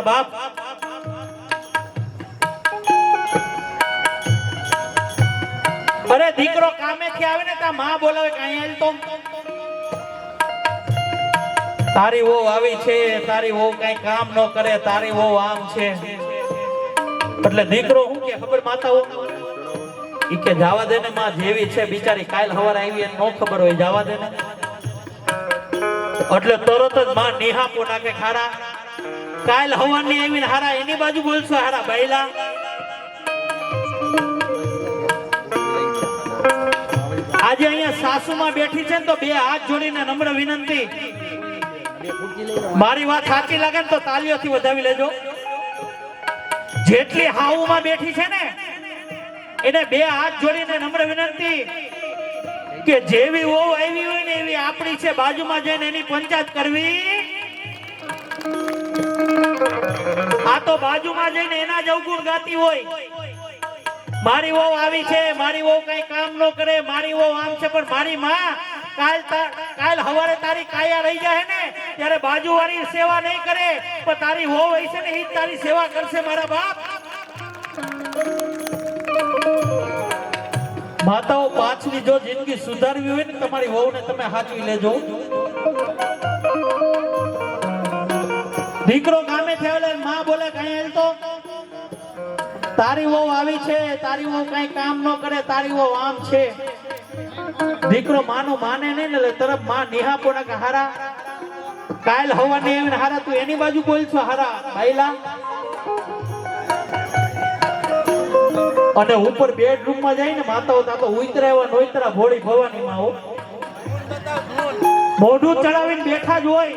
બાપ અરે દીકરો કામેથી આવે ને તા માં બોલાવે કે અહીંયા તો તારી વહુ આવી છે, તારી વહુ કઈ કામ ન કરે, તારી વહુ આમ છે. એટલે દીકરો શું કે ખબર માતા ઈ કે જવા દે ને માં, જેવી છે બિચારી કાલ હવાર આવી એને નો ખબર હોય, જવા દે ને. એટલે તરત જ માં નિહાપો નાખે ખારા, કાલ હવાની આવીને હારા એની બાજુ બોલશો, હારા બૈલા. આજે અહીંયા સાસુમાં બેઠી છે ને તો બે હાથ જોડીને નમ્ર વિનંતી, મારી વાત સાચી લાગે ને તો તાલીઓથી વધાવી લેજો. જેટલી હાઉમાં બેઠી છે ને એને બે હાથ જોડીને નમ્ર વિનંતી કે જેવી વહુ આવી હોય ને એવી આપણી છે, બાજુમાં જઈને એની પંચાયત કરવી. આ તો બાજુમાં જઈને એના જ અવગુણ ગાતી હોય, મારી વહુ આવી છે, મારી વહુ કઈ કામ ન કરે, મારી વહુ આમ છે. પણ મારી માં કાલ હવારે તારી કાયા રહી જાય ને ત્યારે બાજુવાળી સેવા નહીં કરે, પણ તારી વહુ હોય છે ને એ તારી સેવા કરશે મારા બાપ. માતાઓ પાછલી જો જિંદગી સુધારવી હોય ને તમારી વહુને તમે સાચવી લેજો. દીકરો ગામે થયેલો માં બોલે કઈ તો તારી વહુ આવી છે, તારી વહુ કઈ કામ ન કરે, તારી વહુ આમ છે. દીકરો માનું માને નહીં ને તરફ માં નિહાપો ના કે હારા કાલ હવાની આવીને હારા તું એની બાજુ બોલશો, હારા ભાઈલા. અને ઉપર બેડરૂમ માં જઈને માતાઓ તો ઉતરા એવા નોતરા ભોળી ભવાની માં મોઢું ચડાવીને બેઠા જ હોય.